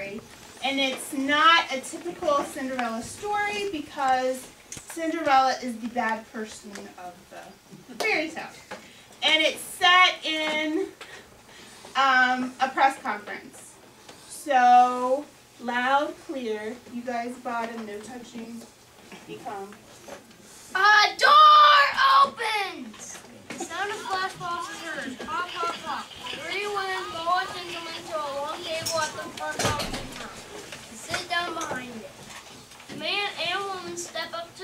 story. And it's not a typical Cinderella story because Cinderella is the bad person of the fairy tale. And it's set in a press conference. So, loud, clear. You guys bottom, no touching. Become. A door opens! The sound of flash balls is heard. Pop, pop, pop. 3 women go on to a long table at the front of the room and sit down behind it. The man and woman step up to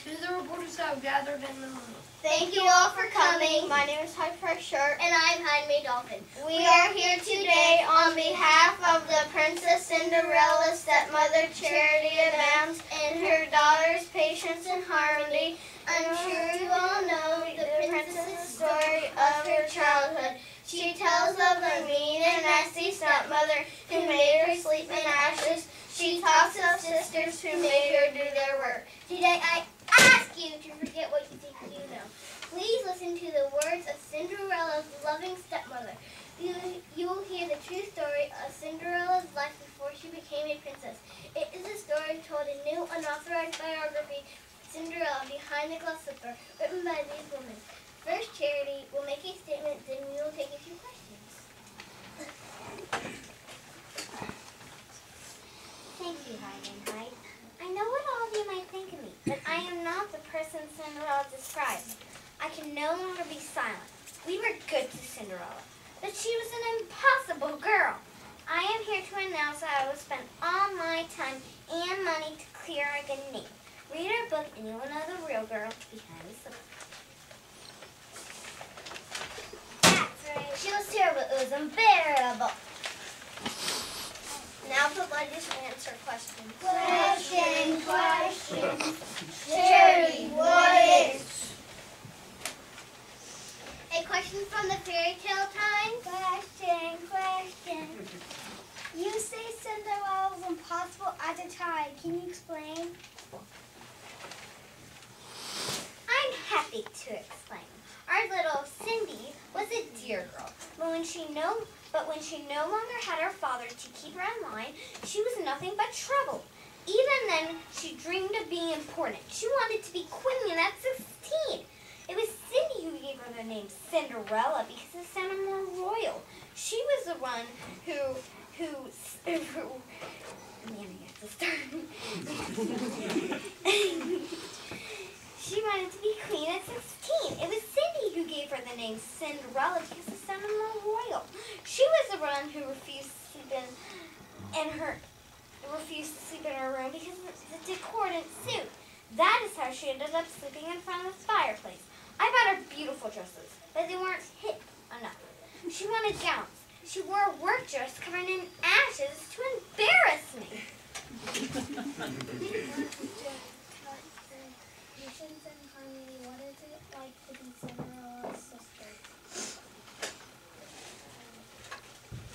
the reporters who have gathered in the room. Thank you all for coming. My name is High Price Shirt. And I'm Jaime Dolphin. We are here today on behalf of the Princess Cinderella stepmother Charity Adams and her daughters Patience and Harmony. I'm sure you all know the princess's story of her childhood. She tells of the mean and nasty stepmother who made her sleep in ashes. She talks of sisters who made her do their work. Today I ask you to forget what you think you know. Please listen to the words of Cinderella's loving stepmother. You will hear the true story of Cinderella's life before she became a princess. It is a story told in new unauthorized biography, Cinderella Behind the Glass Slipper, written by these women. First, Charity will make a statement, then we will take a few questions. Thank you, Hyde and Hyde. I know what all of you might think of me, but I am not the person Cinderella describes. I can no longer be silent. We were good to Cinderella, but she was an impossible girl. I am here to announce that I will spend all my time and money to clear our good name. Read our book and you will know the real girl behind the slipper. That's right. She was terrible. It was unbearable. Now the ladies answer questions. Question, question. Charity, what is? A question from the fairy tale time. Question, question. You say Cinderella was impossible at the time. Can you explain? I'm happy to explain. Our little Cindy was a dear girl, but when she no longer had her father to keep her in line, she was nothing but trouble. Even then, she dreamed of being important. She wanted to be queen at 16. It was Cindy who gave her the name Cinderella because it sounded more royal. She was the one who She wanted to be queen at 16. It was Cindy who gave her the name Cinderella because it sounded more royal. She was the one who refused to sleep in her room because the decor didn't suit. That is how she ended up sleeping in front of the fireplace. I bought her beautiful dresses, but they weren't hip enough. She wanted gowns. She wore a work dress covered in ashes to embarrass me. Patience and Harmony, what is it like to be Cinderella's sister?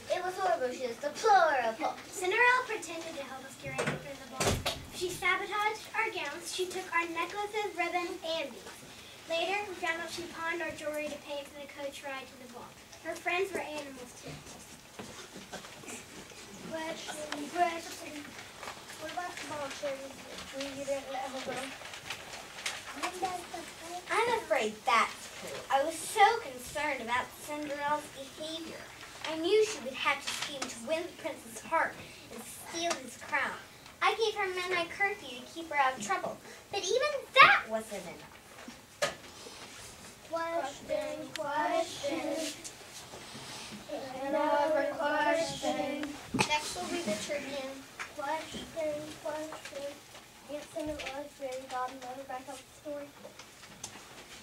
It was horrible. She was deplorable. Cinderella pretended to help us get ready for the ball. She sabotaged our gowns. She took our necklaces, ribbons, and beads. Later, we found out she pawned our jewelry to pay for the coach ride to the ball. Her friends were animals too. Question. What about the ball, Charity? You didn't let her go. I'm afraid that's true. I was so concerned about Cinderella's behavior. I knew she would have to scheme to win the prince's heart and steal his crown. I gave her midnight curfew to keep her out of trouble, but even that wasn't enough. Question, question. Another question. Next will be the tribune. Question, question. Aunt Cinderella's fairy godmother back up the story.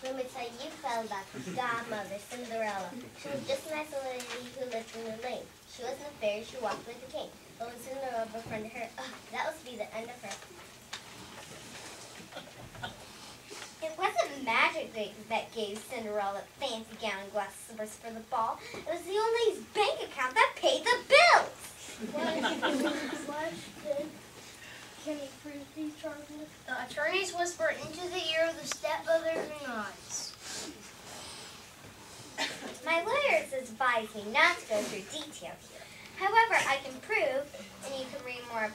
Let me tell you about the godmother, Cinderella. She was just a nice lady who lived in the lane. She wasn't a fairy, she walked with the king. But when Cinderella befriended her, that was to be the end of her. It wasn't magic that gave Cinderella a fancy gown and glass slippers for the ball. It was the old lady's bank account that paid the bills. Question. Can you prove these charges? The attorneys whisper into the ear of the stepmother who nods. My lawyers advise me not to go through detail here. However, I can prove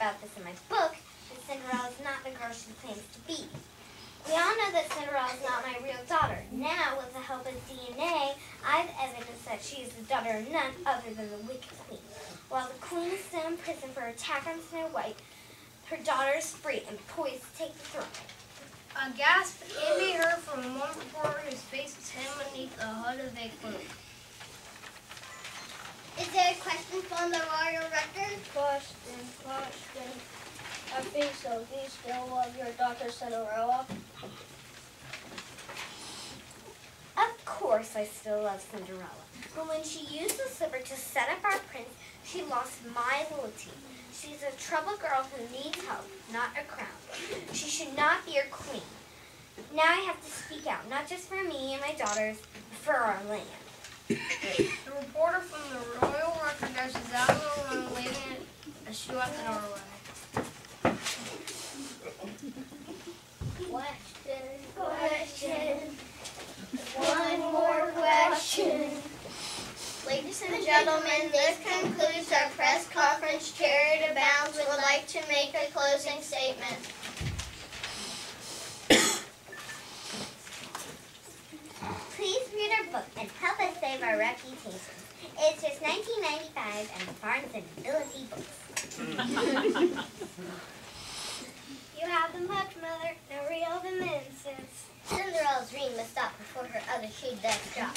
about this in my book, that Cinderella is not the girl she claims to be. We all know that Cinderella is not my real daughter. Now, with the help of DNA, I have evidence that she is the daughter of none other than the Wicked Queen. While the Queen is still in prison for her attack on Snow White, her daughter is free and poised to take the throne. A gasp Andy heard from one reporter whose face was hidden beneath the hood of a cloak. Is there a question from the royal record? Question. I think so. Do you still love your daughter Cinderella? Of course I still love Cinderella. But when she used the slipper to set up our prince, she lost my loyalty. She's a troubled girl who needs help, not a crown. She should not be our queen. Now I have to speak out, not just for me and my daughters, but for our land. The reporter from the Royal Record dashes out of the room, leaving a shoe at the doorway. Question. One more question. Ladies and gentlemen, this concludes our press conference. Charity Abounds would like to make a closing statement. Please read our book and help us save our reputation. It's just $19.95 and Barnes & Noble books. You have the much, Mother. No real dimensions. Cinderella's dream must stop before her other shoe does drop.